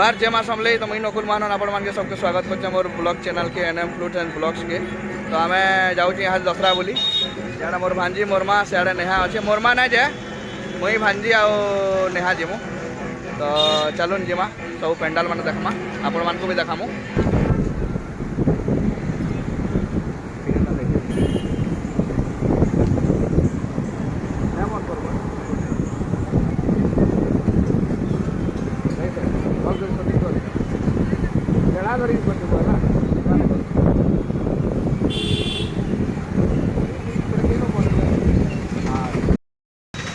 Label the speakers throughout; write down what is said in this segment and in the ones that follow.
Speaker 1: जोहार जय मां समले। तो मुई नकुल महानन आपण मान के सबके स्वागत करछे मोर ब्लॉग चैनल के एनएम फ्रूट एंड ब्लॉग्स के। तो आमे जाउची यहाँ दसरा बोली सियाड़ा मोर भांजी मोर माँ सियाड़े नेहा अच्छे मोर माँ ना जाए मुई भांजी आ नेहा जीमु। तो चलुन जीमा सब पेंडाल मान देखमा आपण मान को भी देखामु।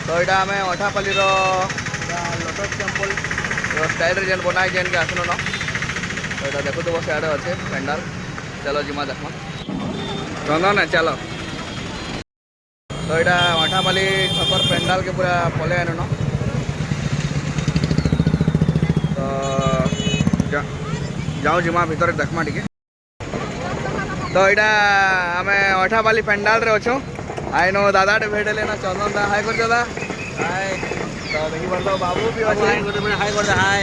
Speaker 1: तो यहाँ आम अठापाली लोटस टेम्पल स्टाइल जेन बनाई जेन के आसनु न तो यहाँ देखु तो सियाड़े अच्छे पेंडाल। चलो जिमा देखमा चंदन चलो। तो यहाँ अठापाली छपर पेंडाल के पूरा पले आनु न तो जाऊँ जिमा भीतर देखमा टिके। तो यहाँ आम अठापाली पेंडाल रे अच्छु आई नो दादा भेटे लेना चंदन दा हाय कर दादा हाय। तो देखी बोलो बाबू भी अच्छे हाय कर हाय।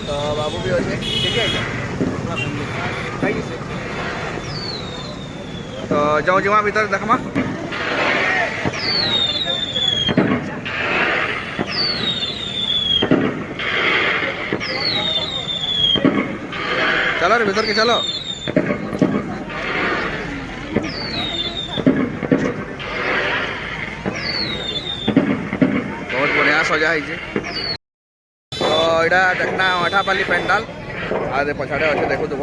Speaker 1: तो बाबू भी अच्छे ठीक है। तो जाऊँ जिमा भीतर देखमा। चलो रे भीतर के चलो। बहुत बढ़िया सजा है। तो यहाँ देखना अठापाली पेंडाल आधे पछाड़े अच्छे देखो तुम।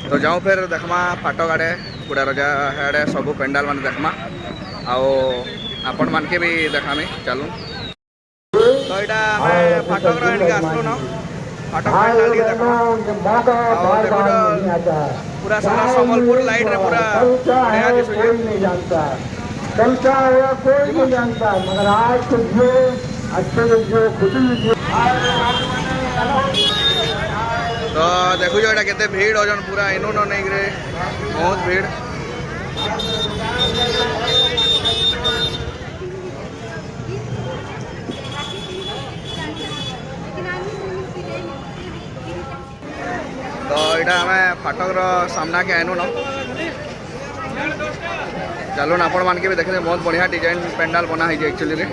Speaker 1: तो जाऊँ फिर देखमा फाटक आड़े पूरा रजा आड़े सब पेंडाल मान देखमा आपण मान के भी देखामी चलू। तो यहाँ फाटक रही आसलु न फाटक पेंडाल के देखो पूरा सारा संबलपुर लाइट रे पूरा बढ़िया दिसुजे।
Speaker 2: चलता हुआ कोई नहीं जानता मगर आज तो जो अच्छे जो खुशी जो।
Speaker 1: तो देखो जो केते भीड़ ओजन पूरा इनु न नहीं रे बहुत भीड़। तो यहाँ आम फाटक सामना के आनु न चलो ना आपण मान के भी देखे बहुत बढ़िया डिजाइन पेंडाल बना है एक्चुअली रे।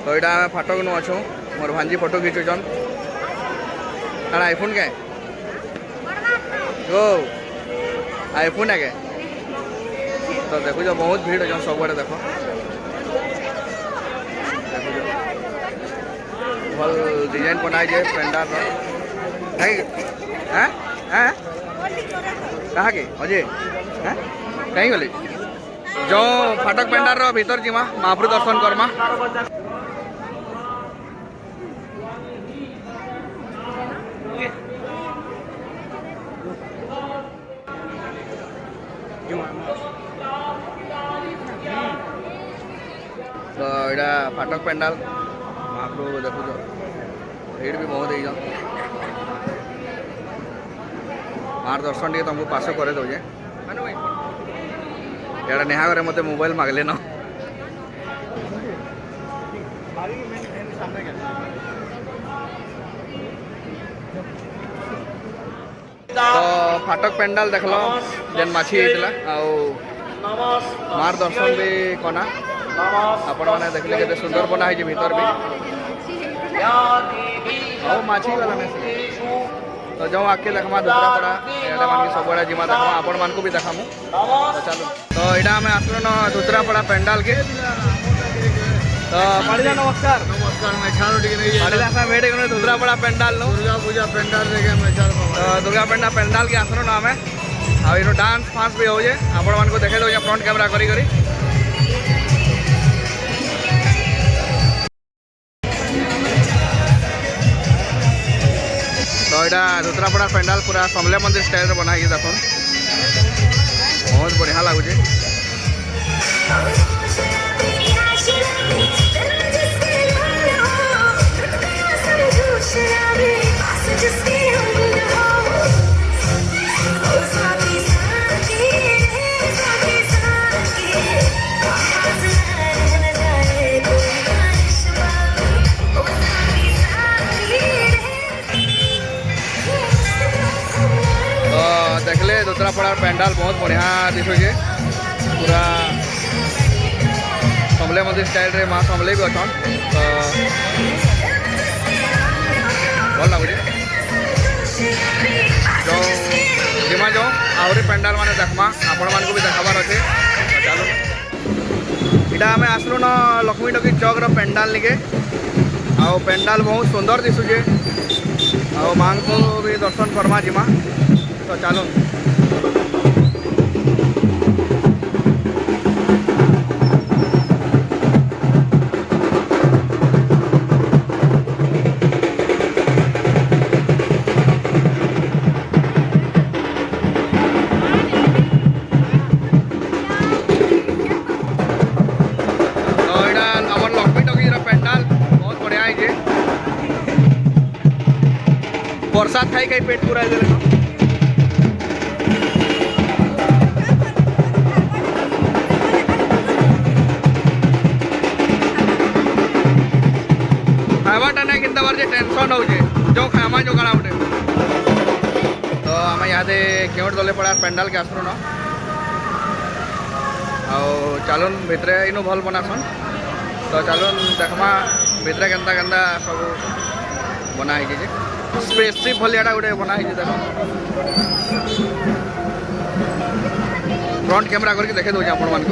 Speaker 1: तो यहाँ आम फाटक नु अच्छु मोर भांजी फोटो खींचुन अरे आईफोन के ओ आईफोन है। तो देखो जो बहुत भीड़ है सब देखो भल डिजाइन बनाई जाए पेंडाल कहा के अजय कहीं गली जो फाटक पेंडाल भीतर जीमा महाप्रभु दर्शन करमा। तो यहाँ फाटक पेंडाल महाप्रभु देखो भीड़ भी बहुत ही मार दर्शन टे तुमको पास करे दौजे। यहाँ नेहा घरे मत मोबाइल मागले न। तो फाटक पेंडाल देखल जेन माछी होता मार दर्शन भी कना आपण मैंने देखले के सुंदर बना है भीतर भी माछी वाला में। तो जो आके देखमा दूसरा पड़ा एडा मान के सब बड़ा जिमा देखमा आपण मान को भी देखामु। तो चलो तो एडा हमें आसलो न दूसरा पड़ा पेंडाल के। तो पाड़ीला नमस्कार नमस्कार मैं छानो टिके नहीं पाड़ीला सा मेडे के दूसरा पड़ा पेंडाल नो दुर्गा पूजा पेंडाल देखे मैं छानो। तो दुर्गा पेंडाल के आसलो न हमें आ इनो डांस फांस भी हो जे आपण मान को देखे दो फ्रंट कैमरा करी करी। तो यहाँ धुतरापड़ा पेंडाल पूरा समले मंदिर स्टाइल बना है देखो बहुत बढ़िया लगुचे।
Speaker 3: Yeah.
Speaker 1: पेंडाल बहुत बढ़िया दिशुचे पूरा समले मंदिर स्टाइल रे माँ समले भी अच्छन तो भल लगुचे जो जिमा जो आहरी पेंडाल मैंने देखमा आपण मान को भी देखाबार अच्छे चलो इटा आम आसलु न लक्ष्मी टकी चौक पेंडाल निके आउ पेंडाल बहुत सुंदर दिशुचे आउ माँ को भी दर्शन करमा जिमा तो चलो प्रसाद खाई खाई पेट पूरा दे खावाटा ना किंता बार टेंशन हो जो खामा जो काना उठे तो आम यहाँ केवट दले पड़ा पेंडाल के आसलु न चलन भितर इनु भल बनासन तो चलन देखमा भितर केन्ता केन्ता सब बना है स्पेसशिप भलियाटा गोटे बना है देख फ्रंट कैमरा करके देखे दूँ आपण मान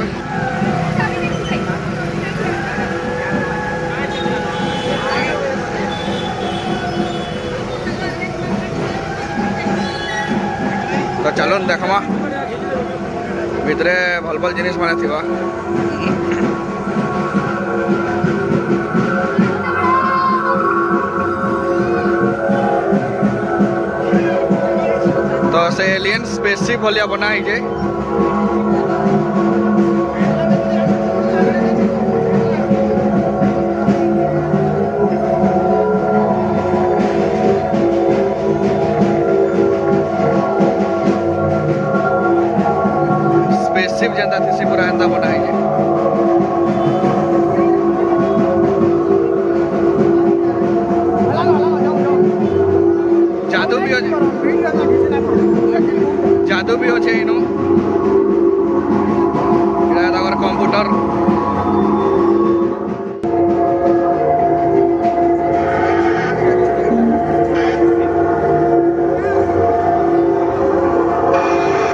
Speaker 1: तो चलो देखमा भितरे भल भल जिनिस माने थिबा तो से एलियन स्पेसशिप भलिया बना है जे स्पेसशिप जेंता थी पूरा एंता बना है जे जादू भी अच्छे जादू भी अच्छे इनु कंप्यूटर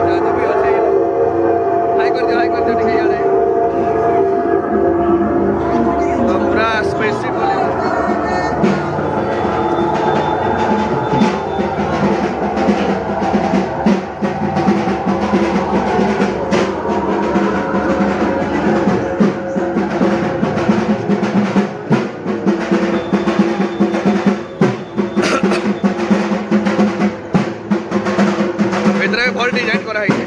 Speaker 1: जादू भी अच्छे हाई कर दियो ठीक है यार तो पूरा स्पेसशिप भल डिजाइन करा है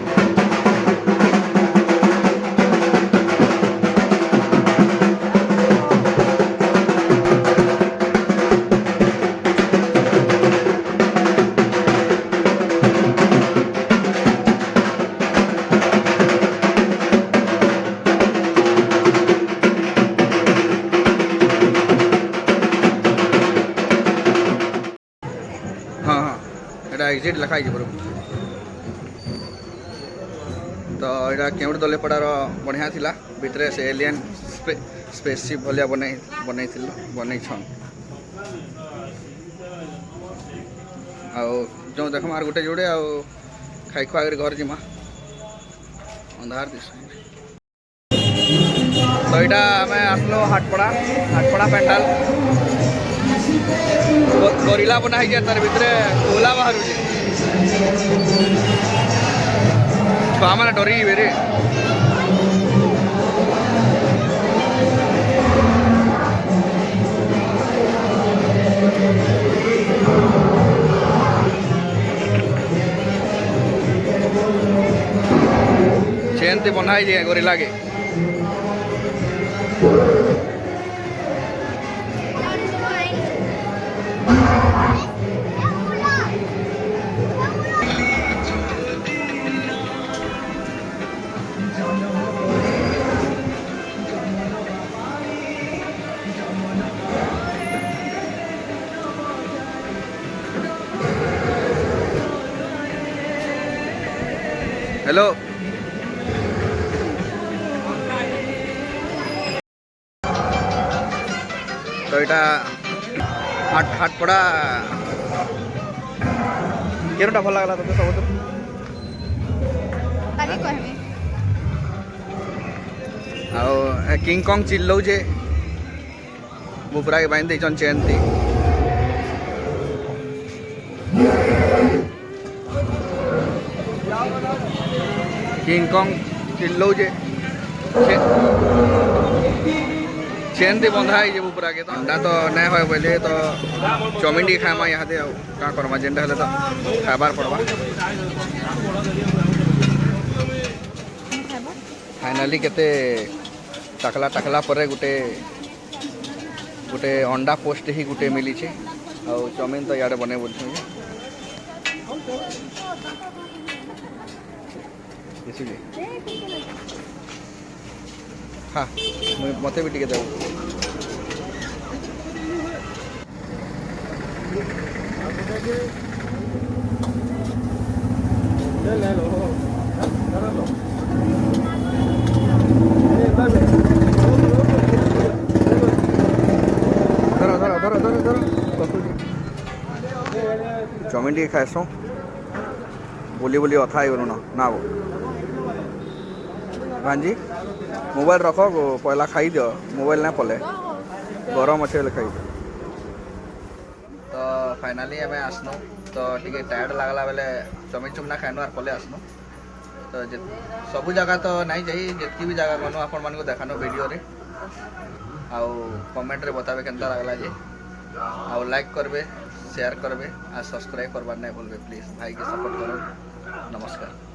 Speaker 1: हाँ हाँ एटा एग्जिट लिखा है बराबर तो यहाँ केवट दले पड़ार बढ़िया थिला भितर से एलियन स्पेसशिप भलिया बनई छन जो देख मार गोटे जोड़े खाई खुआ घर जिमा अंधार दिश तो यहाँ आम आसलो हाटपड़ा पेंडाल गोरिला बना है तार भितर कोला बाहर छुआ मैंने डरी बेरे चेन ते बनाई जे गोरिला के हेलो तो यहाँ हाट पड़ा केनटा भल लगला तुमको सब
Speaker 3: काली कहमी
Speaker 1: आ किंग कॉन्ग चिल्लाऊे बुपुरा के बांध देचन चेन थी किंग कॉन्ग चिल्लाऊे चेन थी बंधा है बुपुरा के तो अंडा तो नहीं हो बोले तो चाउमिन टी खामा यहाँ दे क्या करमा जेनटा हेले तो खाबार पड़वा फाइनाली केते टाकला टाकला पर गुटे गुटे अंडा पोस्ट ही गुटे मिली छे और चाउमिन तो यार बने बोल हाँ मत भी टिके देव चाउमिन टी खाएसो बोली बोली अथा ही ना वो भांजी मोबाइल रख पहला खाई दियो मोबाइल ना पले गरम अच्छे खाई तो फाइनाली आम आसनु तो टे टायर्ड लगला बेले चाउमिन चुमना खाएनु आर पले आसनु तो सबू जगह तो नहीं जाई जितकी भी जगह गनु आपण मानको देखानो वीडियो रे आउ कमेंट रे बताबे केनता लागला जे आउ लाइक करबे शेयर करबे आ सब्सक्राइब करबार नहीं भूलबे प्लीज भाई के सपोर्ट करो नमस्कार।